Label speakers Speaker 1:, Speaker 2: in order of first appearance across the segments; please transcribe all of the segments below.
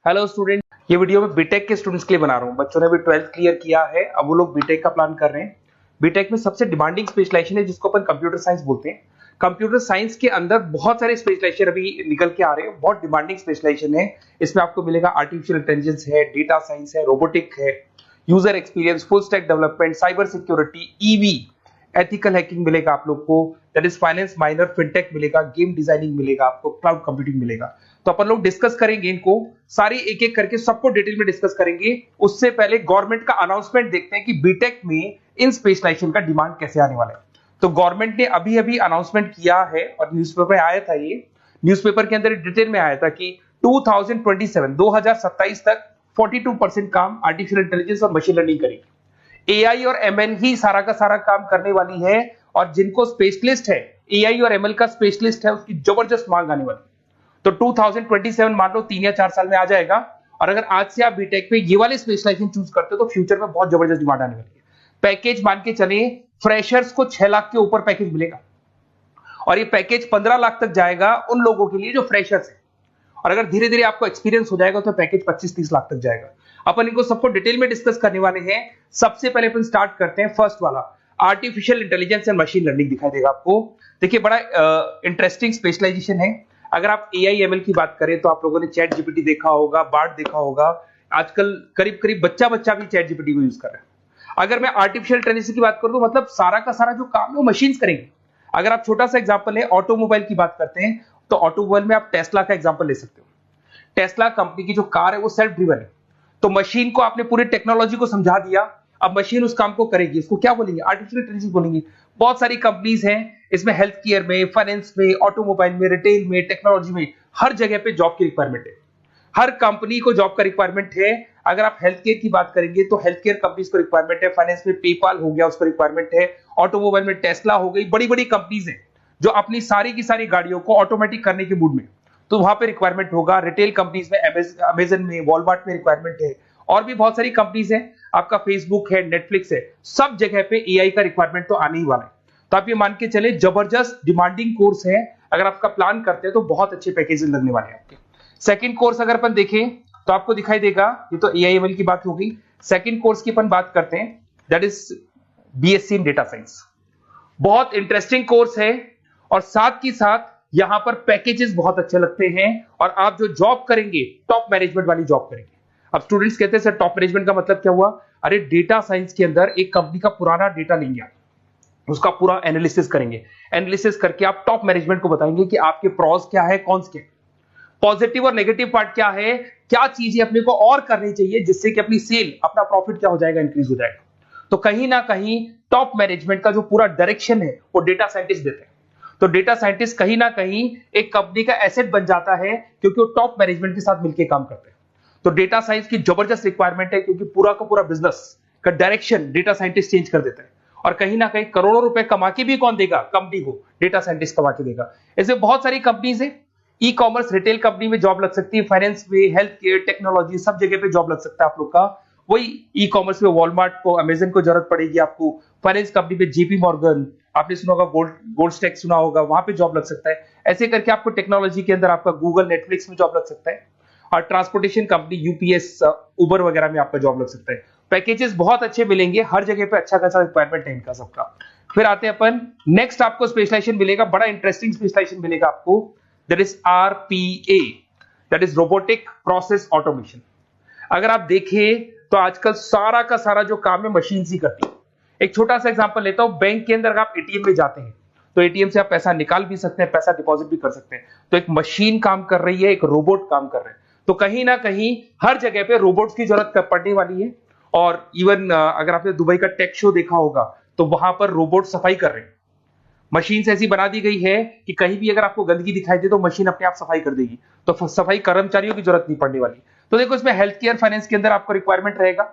Speaker 1: Hello student, ये video मैं BTech के स्टूडेंट्स के लिए बना रहा हूँ। बच्चों ने भी 12th क्लियर किया है, अब वो लोग बीटेक का प्लान कर रहे हैं। बीटेक में सबसे डिमांडिंग स्पेशलाइजेशन है जिसको अपन कंप्यूटर साइंस बोलते हैं। कंप्यूटर साइंस के अंदर बहुत सारे स्पेशलाइजेशन अभी निकल के आ रहे हैं, बहुत डिमांडिंग स्पेशलाइजेशन है। इसमें आपको मिलेगा आर्टिफिशियल इंटेलिजेंस है, डेटा साइंस है, रोबोटिक है, user experience, full stack development, cyber security, EV, ethical hacking मिलेगा आप लोग को, that is finance minor, fintech मिलेगा, गेम डिजाइनिंग मिलेगा आपको, क्लाउड कंप्यूटिंग मिलेगा। तो अपन लोग डिस्कस करेंगे इनको सारी एक एक करके, सबको डिटेल में डिस्कस करेंगे। उससे पहले गवर्नमेंट का अनाउंसमेंट देखते हैं कि बीटेक में इन स्पेशलाइजेशन का डिमांड कैसे आने वाला है। तो गवर्नमेंट ने अभी अभी अनाउंसमेंट किया है और न्यूज़पेपर में आया था, ये न्यूज़पेपर के अंदर डिटेल में आया था कि 2027 तक 42% काम आर्टिफिशियल इंटेलिजेंस और मशीन लर्निंग करेगी। एआई और एमएल ही सारा का सारा काम करने वाली है, और जिनको स्पेशलिस्ट है, एआई और एमएल का स्पेशलिस्ट है, उसकी जबरदस्त मांग आने वाली है। तो 2027 मान लो 3 या 4 साल में आ जाएगा। और अगर आज से आप बीटेक पे ये वाले स्पेशलाइजेशन चूज करते हो तो फ्यूचर में बहुत जबरदस्त डिमांड आने वाली है। पैकेज मान के चले, फ्रेशर्स को 6 लाख के ऊपर पैकेज मिलेगा, और ये पैकेज 15 लाख तक जाएगा उन लोगों के लिए जो फ्रेशर्स है। और अगर धीरे धीरे आपको एक्सपीरियंस हो जाएगा तो पैकेज 25-30 लाख तक जाएगा। अपन इनको सबको डिटेल में डिस्कस करने वाले हैं। सबसे पहले अपन स्टार्ट करते हैं फर्स्ट वाला, artificial intelligence and machine learning दिखाई देगा आपको। देखिए, बड़ा इंटरेस्टिंग स्पेशलाइजेशन है। अगर आप एआई एमएल की बात करें तो आप लोगों ने चैट जीपीटी देखा होगा, बार्ड देखा होगा। आजकल करीब करीब बच्चा भी चैट जीपीटी को यूज कर रहा है। अगर मैं आर्टिफिशियल इंटेलिजेंस की बात करूं तो मतलब सारा का सारा जो काम है वो मशीन्स करेंगे। अगर आप छोटा सा एग्जांपल है, ऑटोमोबाइल की बात करते हैं तो ऑटोमोबाइल में आप टेस्ला का एग्जांपल ले सकते हो। टेस्ला कंपनी की जो कार है वो सेल्फ ड्रिवन है। तो मशीन को आपने पूरी टेक्नोलॉजी को समझा दिया, अब मशीन उस काम को करेगी। इसको क्या बोलेंगे? आर्टिफिशियल इंटेलिजेंस बोलेंगे। बहुत सारी कंपनीज हैं इसमें, हेल्थ केयर में, फाइनेंस में, ऑटोमोबाइल में, रिटेल में, टेक्नोलॉजी में, हर जगह पे जॉब की रिक्वायरमेंट है। हर कंपनी को जॉब का रिक्वायरमेंट है। अगर आप हेल्थ केयर की बात करेंगे तो हेल्थ केयर कंपनीज को रिक्वायरमेंट है, फाइनेंस में पेपाल हो गया उसको रिक्वायरमेंट है, ऑटोमोबाइल में टेस्ला हो गई, बड़ी बड़ी कंपनीज हैं जो अपनी सारी की सारी गाड़ियों को ऑटोमेटिक करने के मूड में, तो वहां पे रिक्वायरमेंट होगा। रिटेल कंपनीज में अमेजन में, वॉलमार्ट में रिक्वायरमेंट है, और भी बहुत सारी कंपनीज हैं, आपका फेसबुक है, नेटफ्लिक्स है, सब जगह पे एआई का रिक्वायरमेंट तो आने ही वाला है। तो आप ये मान के चले जबरदस्त डिमांडिंग कोर्स है। अगर आपका प्लान करते हैं तो बहुत अच्छे पैकेजेस लगने वाले हैं आपके। सेकंड कोर्स अगर अपन देखें तो आपको दिखाई देगा, ये तो एआई एमएल की बात हो गई। सेकंड कोर्स की अपन बात करते हैं, that is BSc in data science. बहुत इंटरेस्टिंग कोर्स है, और साथ ही साथ यहां पर पैकेजेस बहुत अच्छे लगते हैं, और आप जो जॉब करेंगे टॉप मैनेजमेंट वाली जॉब करेंगे। अब स्टूडेंट्स कहते हैं सर टॉप मैनेजमेंट का मतलब क्या हुआ? अरे डेटा साइंस के अंदर एक कंपनी का पुराना डेटा लेंगे आप, उसका पूरा एनालिसिस करेंगे, एनालिसिस करके आप टॉप मैनेजमेंट को बताएंगे कि आपके प्रॉस क्या है, कौन से पॉजिटिव और नेगेटिव पार्ट क्या है, क्या चीजें अपने को और करनी चाहिए जिससे कि अपनी सेल, अपना प्रॉफिट क्या हो जाएगा, इंक्रीज हो जाएगा। तो कहीं ना कहीं टॉप मैनेजमेंट का जो पूरा डायरेक्शन है वो डेटा साइंटिस्ट देते हैं। तो डेटा साइंटिस्ट कहीं ना कहीं एक कंपनी का एसेट बन जाता है, क्योंकि वो टॉप मैनेजमेंट के साथ मिलकर काम करते हैं। तो डेटा साइंस की जबरदस्त रिक्वायरमेंट है, क्योंकि पूरा का पूरा बिजनेस का डायरेक्शन डेटा साइंटिस्ट चेंज कर देता है। और कहीं ना कहीं करोड़ों रुपए कमा के भी कौन देगा? कंपनी को डेटा साइंटिस्ट कमा के देगा। ऐसे बहुत सारी कंपनीज है, ई कॉमर्स, रिटेल कंपनी में जॉब लग सकती है, फाइनेंस में, हेल्थ केयर, टेक्नोलॉजी, सब जगह पे जॉब लग सकता है आप लोग का। वही ई कॉमर्स में वॉलमार्ट को, अमेजन को जरूरत पड़ेगी आपको। फाइनेंस कंपनी पे जेपी मॉर्गन, आपने सुना होगा, गोल्ड स्टैक सुना होगा, वहां पे जॉब लग सकता है। ऐसे करके आपको टेक्नोलॉजी के अंदर आपका गूगल, नेटफ्लिक्स में जॉब लग सकता है। और ट्रांसपोर्टेशन कंपनी यूपीएस, उबर वगैरह में आपका जॉब लग सकता है। पैकेजेस बहुत अच्छे मिलेंगे, हर जगह पे अच्छा खासा रिक्वायरमेंट है इनका सबका। फिर आते हैं अपन नेक्स्ट, आपको स्पेशलाइजेशन मिलेगा, बड़ा इंटरेस्टिंग स्पेशलाइजेशन मिलेगा आपको, that is RPA, that is robotic process automation. अगर आप देखें तो आजकल सारा का सारा जो काम है मशीन ही करती है। एक छोटा सा एग्जांपल लेता हूं, बैंक के अंदर आप एटीएम में जाते हैं तो एटीएम से आप पैसा निकाल भी सकते हैं, पैसा डिपॉजिट भी कर सकते हैं। तो एक मशीन काम कर रही है, एक रोबोट काम कर रहे हैं। तो कहीं ना कहीं हर जगह पे रोबोट्स की जरूरत पड़ने वाली है। और इवन अगर आपने दुबई का टेक शो देखा होगा तो वहां पर रोबोट सफाई कर रहे हैं। मशीन ऐसी बना दी गई है कि कहीं भी अगर आपको गंदगी दिखाई दे तो मशीन अपने आप सफाई कर देगी, तो सफाई कर्मचारियों की जरूरत नहीं पड़ने वाली। तो देखो, इसमें हेल्थ केयर, फाइनेंस के अंदर आपको रिक्वायरमेंट रहेगा।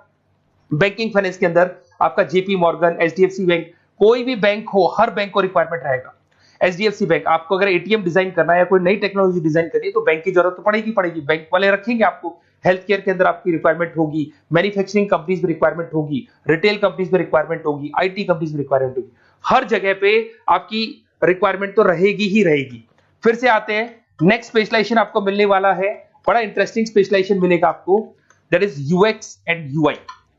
Speaker 1: बैंकिंग फाइनेंस के अंदर आपका जेपी मॉर्गन, एचडीएफसी बैंक, कोई भी बैंक हो, हर बैंक को रिक्वायरमेंट रहेगा। एचडीएफसी बैंक, आपको अगर एटीएम डिजाइन करना है या कोई नई टेक्नोलॉजी डिजाइन करनी है तो बैंक की जरूरत तो पड़ेगी, बैंक वाले रखेंगे आपको। हेल्थ केयर के अंदर आपकी रिक्वायरमेंट होगी, मैन्युफैक्चरिंग कंपनीज में रिक्वायरमेंट होगी, रिटेल कंपनीज में रिक्वायरमेंट होगी, आईटी कंपनीज में रिक्वायरमेंट होगी। हर जगह पे आपकी रिक्वायरमेंट तो रहेगी ही रहेगी। फिर से आते हैं, नेक्स्ट स्पेशलाइजेशन आपको मिलने वाला है बड़ा इंटरेस्टिंग स्पेशलाइजेशन मिलेगा आपको, that is UX and UI,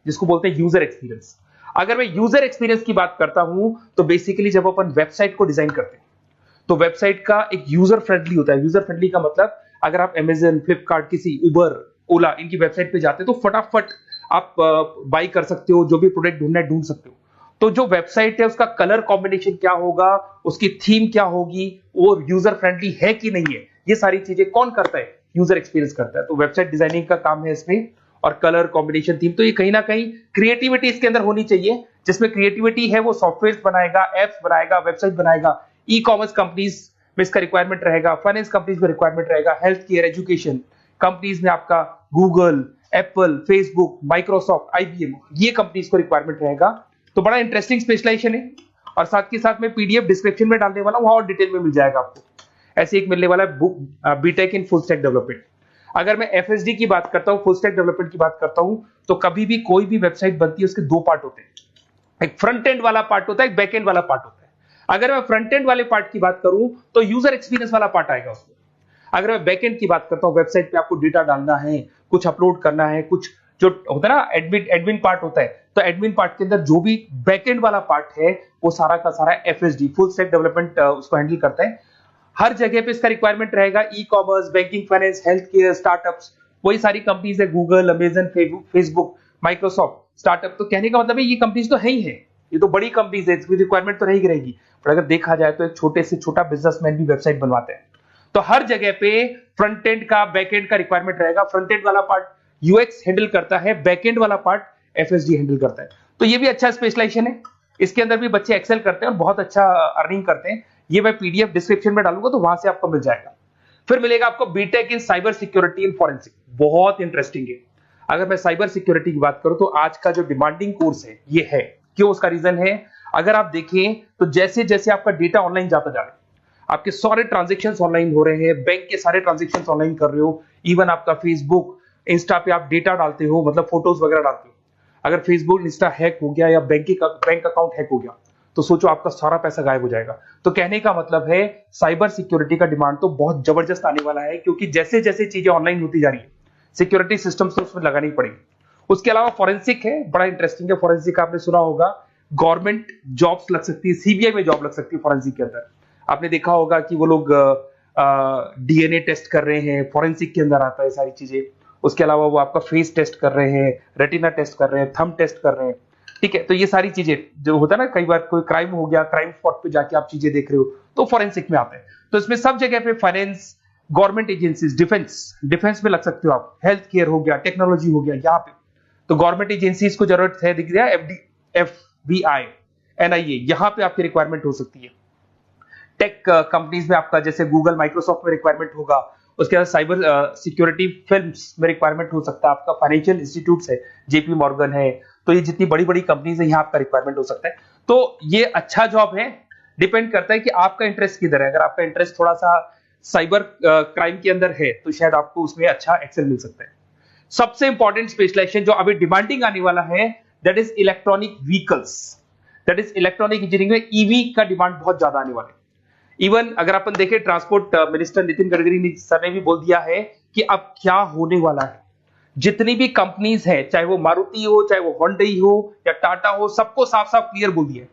Speaker 1: जिसको बोलते हैं यूजर एक्सपीरियंस। अगर मैं यूजर एक्सपीरियंस की बात करता हूं तो बेसिकली जब अपन वेबसाइट को डिजाइन करते हैं तो वेबसाइट का एक यूजर फ्रेंडली होता है। यूजर फ्रेंडली का मतलब अगर आप अमेजन, फ्लिपकार्ट, किसी उबर, ओला इनकी वेबसाइट पे जाते हैं तो फटाफट आप बाई कर सकते हो, जो भी प्रोडक्ट ढूंढना है ढूंढ सकते हो। तो जो वेबसाइट है उसका कलर कॉम्बिनेशन क्या होगा, उसकी थीम क्या होगी, वो यूजर फ्रेंडली है कि नहीं है, ये सारी चीजें कौन करता है, यूजर एक्सपीरियंस करता है। तो वेबसाइट डिजाइनिंग का काम है इसमें, और कलर कॉम्बिनेशन, थीम। तो ये कहीं ना कहीं क्रिएटिविटी इसके अंदर होनी चाहिए। जिसमें क्रिएटिविटी है वो सॉफ्टवेयर बनाएगा, एप्स बनाएगा, वेबसाइट बनाएगा। ई कॉमर्स कंपनीज में इसका रिक्वायरमेंट रहेगा, फाइनेंस कंपनीज में रिक्वायरमेंट रहेगा, हेल्थ केयर, एजुकेशन कंपनीज में आपका Google, Apple, Facebook, Microsoft, IBM, ये कंपनीज को रिक्वायरमेंट रहेगा। तो बड़ा इंटरेस्टिंग स्पेशलाइजेशन है। और साथ के साथ में पीडीएफ डिस्क्रिप्शन में डाल देने वाला हूं, और डिटेल में मिल जाएगा आपको। ऐसे एक मिलने वाला है book, BTech in full stack development. अगर मैं एफएसडी की बात करता हूं, फुल स्टैक डेवलपमेंट की बात करता हूं, तो कभी भी कोई भी वेबसाइट बनती है उसके दो पार्ट होते हैं, एक फ्रंट एंड वाला पार्ट होता है, एक बैक एंड वाला पार्ट होता है। अगर मैं फ्रंट एंड वाले पार्ट की बात करूं तो यूजर एक्सपीरियंस वाला पार्ट आएगा उसमें। अगर मैं बैक एंड की बात करता हूं, वेबसाइट पे आपको डेटा डालना है, कुछ अपलोड करना है, कुछ जो होता है ना एडमिन पार्ट होता है, तो एडमिन पार्ट के अंदर जो भी बैक एंड वाला पार्ट है वो सारा का सारा एफएसडी, फुल स्टैक डेवलपमेंट, उसको हैंडल करता है। हर जगह पे इसका रिक्वायरमेंट रहेगा। E commerce, banking, finance, health care, startups, वही सारी कंपनीज है, Google, Amazon, Facebook, Microsoft, startup. तो कहने का मतलब है ये कंपनीज तो है ही है, ये तो बड़ी कंपनीज है, इसकी रिक्वायरमेंट तो रहेगी। पर अगर देखा जाए तो एक छोटे से छोटा बिजनेसमैन भी वेबसाइट बनवाते हैं। तो हर जगह पे फ्रंट एंड का, बैक एंड का रिक्वायरमेंट रहेगा। फ्रंट एंड वाला पार्ट यूएक्स हैंडल करता है, बैक एंड वाला पार्ट एफएसडी हैंडल करता है। तो ये भी अच्छा स्पेशलाइजेशन है। इसके अंदर भी बच्चे एक्सेल करते हैं और बहुत अच्छा अर्निंग करते हैं। ये मैं पीडीएफ डिस्क्रिप्शन में डालूंगा तो वहां से आपको मिल जाएगा। फिर मिलेगा आपको BTech in cyber security and forensic, बहुत इंटरेस्टिंग है। अगर मैं साइबर सिक्योरिटी की बात करूं तो आज का जो डिमांडिंग कोर्स है ये है। क्यों? उसका रीजन है, अगर आप देखें तो जैसे जैसे आपका डेटा ऑनलाइन जाता जा रहा है, आपके सारे ट्रांजेक्शंस ऑनलाइन हो रहे हैं, बैंक के सारे ट्रांजेक्शंस ऑनलाइन कर रहे हो, इवन आपका फेसबुक, इंस्टा पे आप डेटा डालते हो, मतलब फोटोज वगैरह डालते हो। अगर फेसबुक, इंस्टा हैक हो गया या बैंक अकाउंट हैक हो गया तो सोचो आपका सारा पैसा गायब हो जाएगा। तो कहने का मतलब है साइबर सिक्योरिटी का डिमांड तो बहुत जबरदस्त आने वाला है, क्योंकि जैसे जैसे चीजें ऑनलाइन होती जा रही है सिक्योरिटी सिस्टम्स तो उसमें लगानी पड़ेगी। उसके अलावा फॉरेंसिक है, बड़ा इंटरेस्टिंग है। फॉरेंसिक आपने सुना होगा, गवर्नमेंट जॉब्स लग सकती है, सीबीआई में जॉब लग सकती है फॉरेंसिक के अंदर। आपने देखा होगा कि वो लोग डीएनए टेस्ट कर रहे हैं, फॉरेंसिक के अंदर आता है सारी चीजें। उसके अलावा वो आपका फेस टेस्ट कर रहे हैं, रेटिना टेस्ट कर रहे हैं, थंब टेस्ट कर रहे हैं। ठीक है, तो ये सारी चीजें जो होता है ना, कई बार कोई क्राइम हो गया, क्राइम स्पॉट पे जाके आप चीजें देख रहे हो तो फॉरेंसिक में आते हैं। तो इसमें सब जगह पे फाइनेंस, गवर्नमेंट एजेंसीज, डिफेंस में लग सकते हो आप, हेल्थ केयर हो गया, टेक्नोलॉजी हो गया, यहाँ पे तो गवर्नमेंट एजेंसीज को जरूरत है, दिख रहा है, एफबीआई, एनआईए, यहाँ पे आपकी रिक्वायरमेंट हो सकती है। टेक कंपनीज में आपका जैसे गूगल, माइक्रोसॉफ्ट में रिक्वायरमेंट होगा। उसके बाद साइबर सिक्योरिटी फिल्म्स में रिक्वायरमेंट हो सकता है आपका, फाइनेंशियल इंस्टीट्यूट्स है, जेपी मॉर्गन है, तो ये जितनी बड़ी बड़ी कंपनीज है यहाँ आपका रिक्वायरमेंट हो सकता है। तो ये अच्छा जॉब है, डिपेंड करता है कि आपका इंटरेस्ट किधर है। अगर आपका इंटरेस्ट थोड़ा सा साइबर क्राइम के अंदर है तो शायद आपको उसमें अच्छा एक्सेल मिल सकता है। सबसे इंपॉर्टेंट स्पेशलाइजेशन जो अभी डिमांडिंग आने वाला है, that is electronic vehicles, that is electronic engineering में ईवी का डिमांड बहुत ज्यादा आने वाला है। इवन अगर अपन देखें, transport minister Nitin Gadkari sir ने भी बोल दिया है कि अब क्या होने वाला है, जितनी भी कंपनीज है, चाहे वो मारुति हो, चाहे वो होंडई हो या टाटा हो, सबको साफ साफ क्लियर बोल दिया,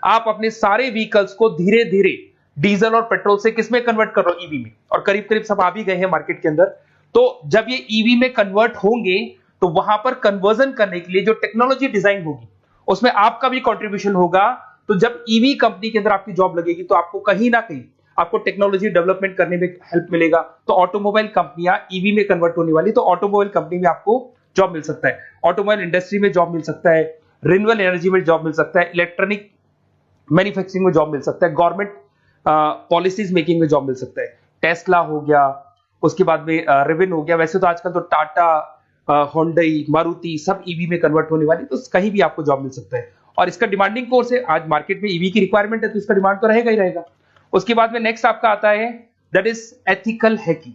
Speaker 1: आप अपने सारे व्हीकल्स को धीरे धीरे डीजल और पेट्रोल से किसमें कन्वर्ट कर रहे हो, ईवी में। और करीब करीब सब आ भी गए हैं मार्केट के अंदर। तो जब ये ईवी में कन्वर्ट होंगे तो वहां पर कन्वर्जन करने के लिए जो टेक्नोलॉजी डिजाइन होगी उसमें आपका भी कंट्रीब्यूशन होगा। तो जब ईवी कंपनी के अंदर आपकी जॉब लगेगी तो आपको कहीं ना कहीं आपको टेक्नोलॉजी डेवलपमेंट करने में हेल्प मिलेगा। तो ऑटोमोबाइल कंपनियां ईवी में कन्वर्ट होने वाली, तो ऑटोमोबाइल कंपनी में आपको जॉब मिल सकता है, ऑटोमोबाइल इंडस्ट्री में जॉब मिल सकता है, रिन्यूएबल एनर्जी में जॉब मिल सकता है, इलेक्ट्रॉनिक मैन्युफैक्चरिंग में जॉब मिल सकता है, गवर्नमेंट पॉलिसीज मेकिंग में जॉब मिल सकता है, टेस्ला हो गया, उसके बाद में रिविन हो गया। वैसे तो आजकल तो टाटा, होंडई, मारुति सब ईवी में कन्वर्ट होने वाली, तो कहीं भी आपको जॉब मिल सकता है। और इसका डिमांडिंग कोर्स है, आज मार्केट में ईवी की रिक्वायरमेंट है तो इसका डिमांड तो रहेगा ही रहेगा। उसके बाद में नेक्स्ट आपका आता है, दैट इज एथिकल हैकिंग,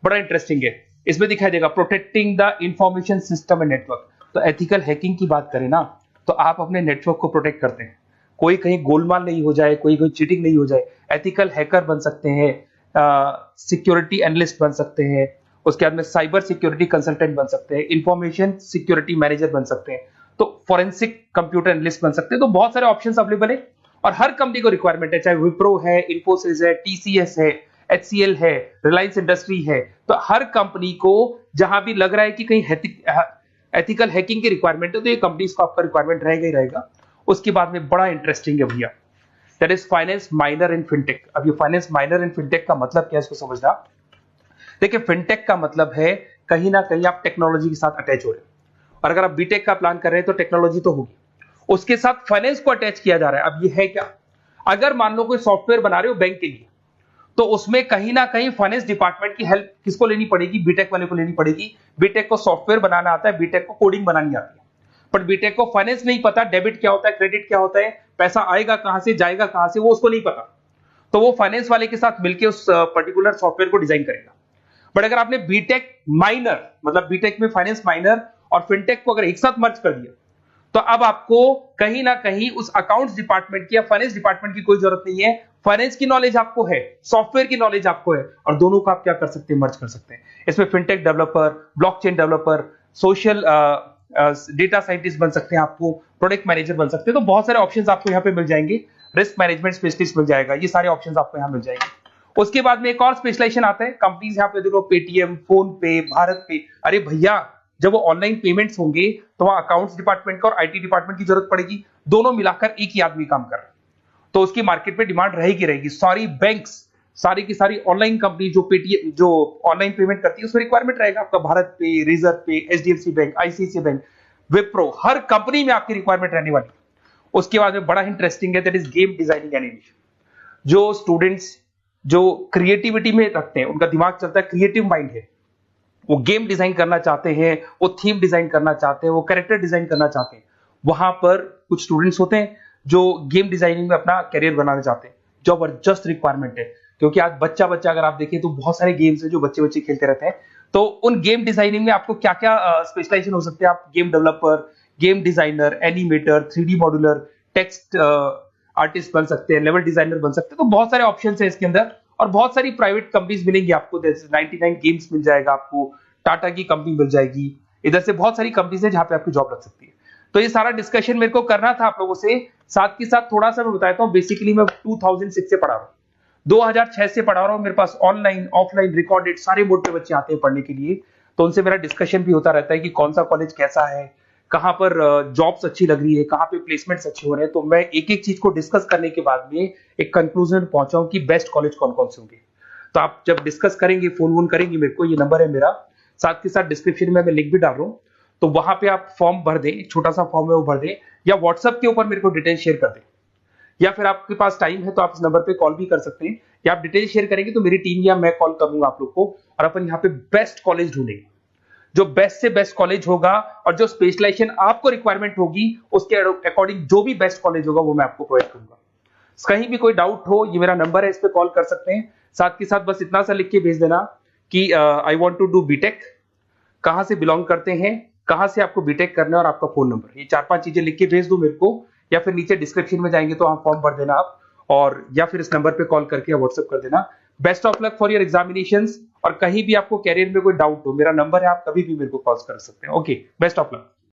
Speaker 1: बड़ा इंटरेस्टिंग है। इसमें दिखाई देगा protecting the information system and network. तो एथिकल हैकिंग की बात करें ना, तो आप अपने नेटवर्क को प्रोटेक्ट करते हैं, कोई कहीं गोलमाल नहीं हो जाए, कोई चीटिंग नहीं हो जाए। एथिकल हैकर बन सकते हैं, सिक्योरिटी एनालिस्ट बन सकते हैं, उसके बाद में साइबर सिक्योरिटी कंसल्टेंट बन सकते हैं, इंफॉर्मेशन सिक्योरिटी मैनेजर बन सकते हैं, तो फोरेंसिक कंप्यूटर एनालिस्ट बन सकते हैं। तो बहुत सारे ऑप्शंस अवेलेबल है और हर कंपनी को रिक्वायरमेंट है, चाहे विप्रो है, इन्फोसिस है, टीसीएस है, एचसीएल है, रिलायंस इंडस्ट्री है। तो हर कंपनी को जहां भी लग रहा है कि कहीं एथिकल हैकिंग की रिक्वायरमेंट है तो ये कंपनीज को आपका रिक्वायरमेंट रहेगा ही रहेगा। उसके बाद में बड़ा इंटरेस्टिंग है भैया, that is finance minor in fintech. अब ये फाइनेंस माइनर इन फिनटेक का मतलब क्या है इसको समझना। देखिए फिनटेक का मतलब है कहीं ना कहीं आप टेक्नोलॉजी के साथ अटैच हो रहे हैं, और अगर आप बीटेक का प्लान कर रहे हैं तो टेक्नोलॉजी तो होगी, उसके साथ फाइनेंस को अटैच किया जा रहा है। अब ये है क्या, अगर मान लो कोई सॉफ्टवेयर बना रहे हो बैंक के लिए, तो उसमें कहीं ना कहीं फाइनेंस डिपार्टमेंट की हेल्प किसको लेनी पड़ेगी, बीटेक वाले को लेनी पड़ेगी। बीटेक को सॉफ्टवेयर बनाना आता है, बीटेक को कोडिंग बनानी आती है, बट बीटेक को फाइनेंस नहीं पता, डेबिट क्या होता है, क्रेडिट क्या होता है, पैसा आएगा कहां से, जाएगा कहां से, वो उसको नहीं पता। तो वो फाइनेंस वाले के साथ मिलकर उस पर्टिकुलर सॉफ्टवेयर को डिजाइन करेगा। बट अगर आपने बीटेक माइनर, मतलब बीटेक में फाइनेंस माइनर और फिनटेक को अगर एक साथ मर्ज कर दिया, तो अब आपको कहीं ना कहीं उस अकाउंट्स डिपार्टमेंट की या फाइनेंस डिपार्टमेंट की कोई जरूरत नहीं है। फाइनेंस की नॉलेज आपको है, सॉफ्टवेयर की नॉलेज आपको है, और दोनों को आप क्या कर सकते हैं, मर्ज कर सकते हैं। इसमें fintech developer, blockchain developer, social data scientist बन सकते हैं, आपको प्रोडक्ट मैनेजर बन सकते हैं। तो बहुत सारे ऑप्शंस आपको यहाँ पे मिल जाएंगे, रिस्क मैनेजमेंट स्पेशलिस्ट मिल जाएगा, ये सारे ऑप्शंस आपको यहाँ मिल जाएंगे। उसके बाद में एक और स्पेशलाइजेशन आता है, कंपनीज यहाँ पे देखो पेटीएम, फोन पे, भारत पे। अरे भैया जब वो ऑनलाइन पेमेंट्स होंगे तो वहां अकाउंट्स डिपार्टमेंट का और आईटी डिपार्टमेंट की जरूरत पड़ेगी, दोनों मिलाकर एक ही आदमी काम कर रहा है, तो उसकी मार्केट में डिमांड रहेगी रहेगी। सारी बैंक्स, सारी की सारी ऑनलाइन कंपनी जो पेटीएम, जो ऑनलाइन पेमेंट करती है, उसमें रिक्वायरमेंट रहेगा आपका भारत पे, Razorpay, HDFC bank, ICICI bank, Wipro, हर कंपनी में आपकी रिक्वायरमेंट रहने वाली है। उसके बाद में बड़ा इंटरेस्टिंग है, that is game designing animation. जो स्टूडेंट्स जो क्रिएटिविटी में रखते हैं, उनका दिमाग चलता है, क्रिएटिव माइंड है, वो गेम डिजाइन करना चाहते हैं, वो थीम डिजाइन करना चाहते हैं, वो कैरेक्टर डिजाइन करना चाहते हैं, वहां पर कुछ स्टूडेंट्स होते हैं जो गेम डिजाइनिंग में अपना कैरियर बनाना चाहते हैं। जबरदस्त रिक्वायरमेंट है, क्योंकि आज बच्चा बच्चा अगर आप देखें तो बहुत सारे गेम्स हैं जो बच्चे बच्चे खेलते रहते हैं। तो उन गेम डिजाइनिंग में आपको क्या क्या स्पेशलाइजेशन हो सकते हैं, आप game developer, game designer, animator, 3D modular, text artist बन सकते हैं, लेवल डिजाइनर बन सकते हैं। तो बहुत सारे ऑप्शन है इसके अंदर, और बहुत सारी प्राइवेट कंपनीज मिलेंगी आपको, जैसे 99 गेम्स मिल जाएगा आपको, टाटा की कंपनी मिल जाएगी, इधर से बहुत सारी कंपनीज है जहां पे आपकी जॉब लग सकती है। तो ये सारा डिस्कशन मेरे को करना था आप लोगों से, साथ के साथ थोड़ा सा मैं बताता हूँ। बेसिकली मैं 2006 से पढ़ा रहा हूँ, 2006 से पढ़ा रहा हूँ। मेरे पास ऑनलाइन, ऑफलाइन, रिकॉर्डेड सारे मोड पे बच्चे आते हैं पढ़ने के लिए, तो उनसे मेरा डिस्कशन भी होता रहता है कि कौन सा कॉलेज कैसा है, कहां पर जॉब्स अच्छी लग रही है, कहां पे प्लेसमेंट्स अच्छे हो रहे हैं। तो मैं एक एक चीज को डिस्कस करने के बाद में एक कंक्लूजन पहुंचा हूं कि बेस्ट कॉलेज कौन कौन से होंगे। तो आप जब डिस्कस करेंगे, फोन वोन करेंगे मेरे को, ये नंबर है मेरा, साथ के साथ डिस्क्रिप्शन में मैं लिंक भी डाल रहा हूँ, तो वहां पे आप फॉर्म भर दें, एक छोटा सा फॉर्म है वो भर दें, या व्हाट्सएप के ऊपर मेरे को डिटेल शेयर कर दें, या फिर आपके पास टाइम है तो आप इस नंबर पे कॉल भी कर सकते हैं, या आप डिटेल शेयर करेंगे तो मेरी टीम या मैं कॉल करूंगा आप लोग को, और अपन यहाँ पे बेस्ट कॉलेज ढूंढेंगे, जो बेस्ट से बेस्ट कॉलेज होगा, और जो स्पेशलाइजेशन आपको रिक्वायरमेंट होगी उसके अकॉर्डिंग जो भी बेस्ट कॉलेज होगा वो मैं आपको प्रोवाइड करूंगा। कहीं भी कोई डाउट हो, ये मेरा नंबर है, इस पे कॉल कर सकते हैं। साथ के साथ बस इतना सा लिख के भेज देना कि I want to do BTech, कहां से बिलोंग करते हैं, कहां से आपको बीटेक करना है, और आपका फोन नंबर, ये 4-5 चीजें लिख के भेज दो मेरे को, या फिर नीचे डिस्क्रिप्शन में जाएंगे तो आप फॉर्म भर देना आप, और या फिर इस नंबर पे कॉल करके या व्हाट्सएप कर देना। Best of luck for your examinations, और कहीं भी आपको कैरियर में कोई डाउट हो, मेरा नंबर है, आप कभी भी मेरे को कॉल कर सकते हैं। Okay, best of luck.